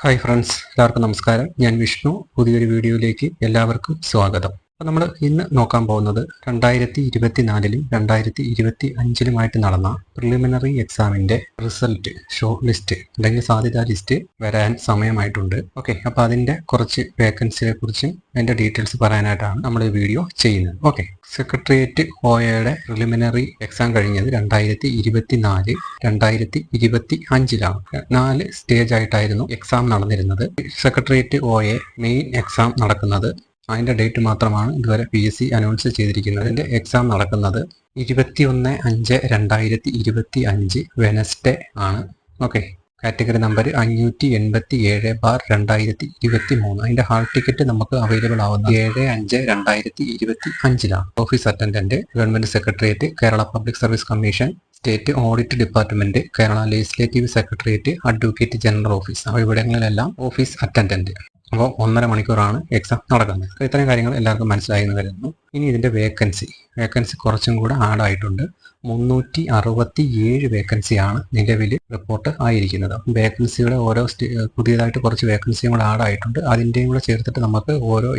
Hi friends, എല്ലാവർക്കും നമസ്കാരം. ഞാൻ വിഷ്ണു. പുതിയൊരു വീഡിയോയിലേക്ക് എല്ലാവർക്കും സ്വാഗതം. അപ്പോൾ നമ്മൾ ഇന്ന് നോക്കാൻ പോകുന്നത് 2024-ലും 2025-ലുമായിട്ട് നടന്ന പ്രിലിമിനറി എക്സാമിൻ്റെ റിസൾട്ട് ഷോർട്ട് ലിസ്റ്റ് അല്ലെങ്കിൽ സാധ്യതാ ലിസ്റ്റ് വരാൻ സമയമായിട്ടുണ്ട്. ഓക്കെ, അപ്പോൾ അതിൻ്റെ കുറച്ച് വേക്കൻസിയെ കുറിച്ചും അതിൻ്റെ ഡീറ്റെയിൽസ് പറയാനായിട്ടാണ് നമ്മൾ ഈ വീഡിയോ ചെയ്യുന്നത്. ഓക്കെ, സെക്രട്ടേറിയറ്റ് OAയുടെ പ്രിലിമിനറി എക്സാം കഴിഞ്ഞത് 2024, 2025-ലാണ്. 4 സ്റ്റേജ് ആയിട്ടായിരുന്നു എക്സാം നടന്നിരുന്നത്. സെക്രട്ടേറിയറ്റ് OA മെയിൻ എക്സാം നടക്കുന്നത്, അതിൻ്റെ ഡേറ്റ് മാത്രമാണ് ഇതുവരെ PSC അനൗൺസ് ചെയ്തിരിക്കുന്നത്. അതിൻ്റെ എക്സാം നടക്കുന്നത് 21/5/2025 വെനസ്ഡേ ആണ്. Okay, category number 587/2023. അതിൻ്റെ ഹാൾ ടിക്കറ്റ് നമുക്ക് അവൈലബിൾ ആവുന്നത് 7/5/2025-ലാണ്. Office attendant, government secretariat, Kerala public service commission, state audit department, Kerala legislative secretariat, advocate general office, അപ്പോൾ ഇവിടങ്ങളിലെല്ലാം ഓഫീസ് അറ്റൻഡന്റ്. അപ്പോൾ 1.5 മണിക്കൂറാണ് എക്സാം നടക്കുന്നത്. അപ്പോൾ ഇത്രയും കാര്യങ്ങൾ എല്ലാവർക്കും മനസ്സിലായി എന്ന് കരുതുന്നു. ഇനി ഇതിൻ്റെ വേക്കൻസി കുറച്ചും കൂടെ ആഡ് ആയിട്ടുണ്ട്. 367 വേക്കൻസിയാണ് നിലവിൽ റിപ്പോർട്ട് ആയിരിക്കുന്നത്. വേക്കൻസിയുടെ പുതിയതായിട്ട് കുറച്ച് വേക്കൻസിയും കൂടെ ആഡ് ആയിട്ടുണ്ട്. അതിൻ്റെയും കൂടെ ചേർത്തിട്ട് നമുക്ക്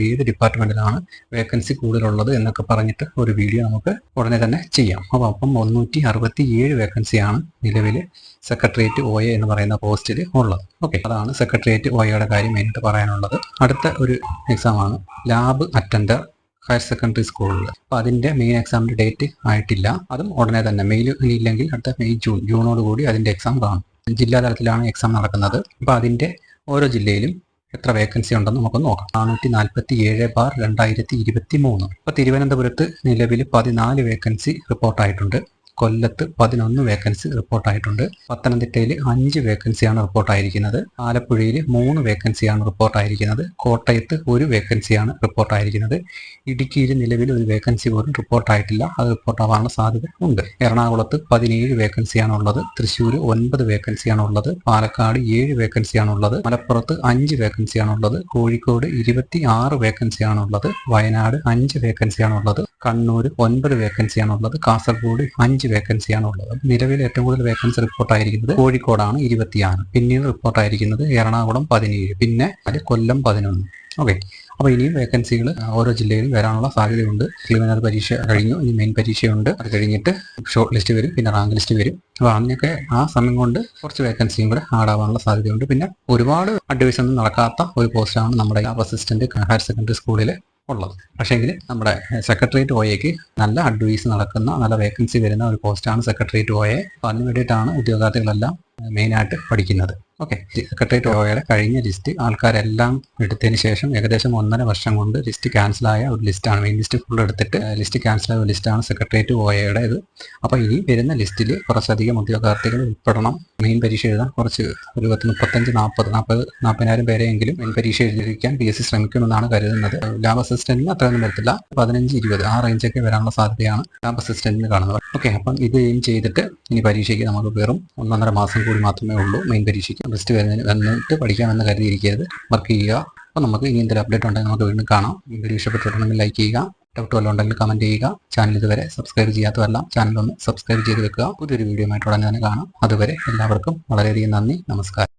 ഏത് ഡിപ്പാർട്ട്മെൻറ്റിലാണ് വേക്കൻസി കൂടുതലുള്ളത് എന്നൊക്കെ പറഞ്ഞിട്ട് ഒരു വീഡിയോ നമുക്ക് ഉടനെ തന്നെ ചെയ്യാം. അപ്പം 367 വേക്കൻസിയാണ് നിലവിൽ സെക്രട്ടേറിയറ്റ് OA എന്ന് പറയുന്ന പോസ്റ്റിൽ ഉള്ളത്. ഓക്കെ, അതാണ് സെക്രട്ടേറിയറ്റ് OAയുടെ കാര്യം മെയിനായിട്ട് പറയാനുള്ളത്. അടുത്ത ഒരു എക്സാമാണ് ലാബ് അറ്റൻഡർ ഹയർ സെക്കൻഡറി സ്കൂളിൽ. അപ്പോൾ അതിൻ്റെ മെയിൻ എക്സാമിൻ്റെ ഡേറ്റ് ആയിട്ടില്ല. അതും ഉടനെ തന്നെ, മെയിൽ ഇല്ലെങ്കിൽ അടുത്ത ജൂണോടുകൂടി അതിൻ്റെ എക്സാം കാണും. ജില്ലാ തലത്തിലാണ് എക്സാം നടക്കുന്നത്. അപ്പോൾ അതിൻ്റെ ഓരോ ജില്ലയിലും എത്ര വേക്കൻസി ഉണ്ടെന്ന് നമുക്ക് നോക്കാം. 447/2023. അപ്പോൾ തിരുവനന്തപുരത്ത് നിലവിൽ 14 വേക്കൻസി റിപ്പോർട്ടായിട്ടുണ്ട്. കൊല്ലത്ത് 11 വേക്കൻസി റിപ്പോർട്ടായിട്ടുണ്ട്. പത്തനംതിട്ടയിൽ 5 വേക്കൻസിയാണ് റിപ്പോർട്ടായിരിക്കുന്നത്. ആലപ്പുഴയിൽ 3 വേക്കൻസിയാണ് റിപ്പോർട്ടായിരിക്കുന്നത്. കോട്ടയത്ത് 1 വേക്കൻസിയാണ് റിപ്പോർട്ടായിരിക്കുന്നത്. ഇടുക്കിയിൽ നിലവിൽ 1 വേക്കൻസി പോലും റിപ്പോർട്ടായിട്ടില്ല. അത് റിപ്പോർട്ടാവാനുള്ള സാധ്യത ഉണ്ട്. എറണാകുളത്ത് 17 വേക്കൻസിയാണുള്ളത്. തൃശ്ശൂർ 9 വേക്കൻസിയാണുള്ളത്. പാലക്കാട് 7 വേക്കൻസിയാണുള്ളത്. മലപ്പുറത്ത് 5 വേക്കൻസിയാണുള്ളത്. കോഴിക്കോട് 26 വേക്കൻസിയാണുള്ളത്. വയനാട് 5 വേക്കൻസിയാണുള്ളത്. കണ്ണൂർ 9 വേക്കൻസിയാണുള്ളത്. കാസർഗോഡ് 5 വേക്കൻസിയാണുള്ളത്. നിലവിൽ ഏറ്റവും കൂടുതൽ വേക്കൻസി റിപ്പോർട്ടായിരിക്കുന്നത് കോഴിക്കോടാണ് 26. പിന്നീട് റിപ്പോർട്ടായിരിക്കുന്നത് എറണാകുളം 17, പിന്നെ കൊല്ലം 11. ഓക്കെ, അപ്പോൾ ഇനിയും വേക്കൻസികൾ ഓരോ ജില്ലയിലും വരാനുള്ള സാധ്യതയുണ്ട്. പ്രിലിമിനറി പരീക്ഷ കഴിഞ്ഞു, ഇനി മെയിൻ പരീക്ഷയുണ്ട്. അത് കഴിഞ്ഞിട്ട് ഷോർട്ട് ലിസ്റ്റ് വരും, പിന്നെ റാങ്ക് ലിസ്റ്റ് വരും. അപ്പോൾ അതിനൊക്കെ ആ സമയം കൊണ്ട് കുറച്ച് വേക്കൻസിയും കൂടെ ആടാവാനുള്ള സാധ്യതയുണ്ട്. പിന്നെ ഒരുപാട് അഡ്വൈസ് ഒന്നും നടക്കാത്ത ഒരു പോസ്റ്റാണ് നമ്മുടെ അസിസ്റ്റന്റ് ഹയർ സെക്കൻഡറി സ്കൂളിൽ ഉള്ളത്. പക്ഷേങ്കിൽ നമ്മുടെ സെക്രട്ടേറിയറ്റ് OAക്ക് നല്ല അഡ്വൈസ് നടക്കുന്ന, നല്ല വേക്കൻസി വരുന്ന ഒരു പോസ്റ്റാണ് സെക്രട്ടേറിയറ്റ് OA. അപ്പോൾ അതിന് വേണ്ടിയിട്ടാണ് ഉദ്യോഗാർത്ഥികളെല്ലാം മെയിനായിട്ട് പഠിക്കുന്നത്. ഓക്കെ, സെക്രട്ടേറിയറ്റ് OAയുടെ കഴിഞ്ഞ ലിസ്റ്റ് ആൾക്കാരെല്ലാം എടുത്തതിന് ശേഷം ഏകദേശം 1.5 വർഷം കൊണ്ട് ലിസ്റ്റ് ക്യാൻസലായ ഒരു ലിസ്റ്റാണ്. മെയിൻ ലിസ്റ്റ് ഫുൾ എടുത്തിട്ട് ലിസ്റ്റ് ക്യാൻസലായ ഒരു ലിസ്റ്റാണ് സെക്രട്ടേറിയറ്റ് OAയുടെ ഇത്. അപ്പോൾ ഇനി വരുന്ന ലിസ്റ്റിൽ കുറച്ചധികം ഉദ്യോഗാർത്ഥികൾ ഉൾപ്പെടണം. മെയിൻ പരീക്ഷ എഴുതാൻ കുറച്ച് ഒരു 40,000 പേരെയെങ്കിലും മെയിൻ പരീക്ഷ എഴുതിയിരിക്കാൻ PSC ശ്രമിക്കുമെന്നാണ് കരുതുന്നത്. ലാബ് അസിസ്റ്റന്റിന് അത്രയൊന്നും വരത്തില്ല, 15-20 ആ റേഞ്ചൊക്കെ വരാനുള്ള സാധ്യതയാണ് ലാബ് അസിസ്റ്റന്റിന് കാണുന്നത്. ഓക്കെ, അപ്പം ഇത് എയിം ചെയ്തിട്ട് ഇനി പരീക്ഷയ്ക്ക് നമുക്ക് വെറും 1.5 മാസം കൂടി മാത്രമേ ഉള്ളൂ മെയിൻ പരീക്ഷയ്ക്ക്. ലിസ്റ്റ് വന്നിട്ട് പഠിക്കാമെന്ന് കരുതിയിരിക്കരുത്, വർക്ക് ചെയ്യുക. അപ്പോൾ നമുക്ക് ഇനി എന്തെങ്കിലും അപ്ഡേറ്റ് ഉണ്ടെങ്കിൽ നമുക്ക് വീണ്ടും കാണാം. വീഡിയോ ഇഷ്ടപ്പെട്ടിട്ടുണ്ടെങ്കിൽ ലൈക്ക് ചെയ്യുക, ഡൗട്ട് വല്ലതും ഉണ്ടെങ്കിൽ കമൻറ്റ് ചെയ്യുക. ചാനൽ ഇതുവരെ സബ്സ്ക്രൈബ് ചെയ്യാത്തവരെല്ലാം ചാനൽ ഒന്ന് സബ്സ്ക്രൈബ് ചെയ്ത് വെക്കുക. പുതിയൊരു വീഡിയോ ആയിട്ട് ഉടനെ തന്നെ കാണാം. അതുവരെ എല്ലാവർക്കും വളരെയധികം നന്ദി, നമസ്കാരം.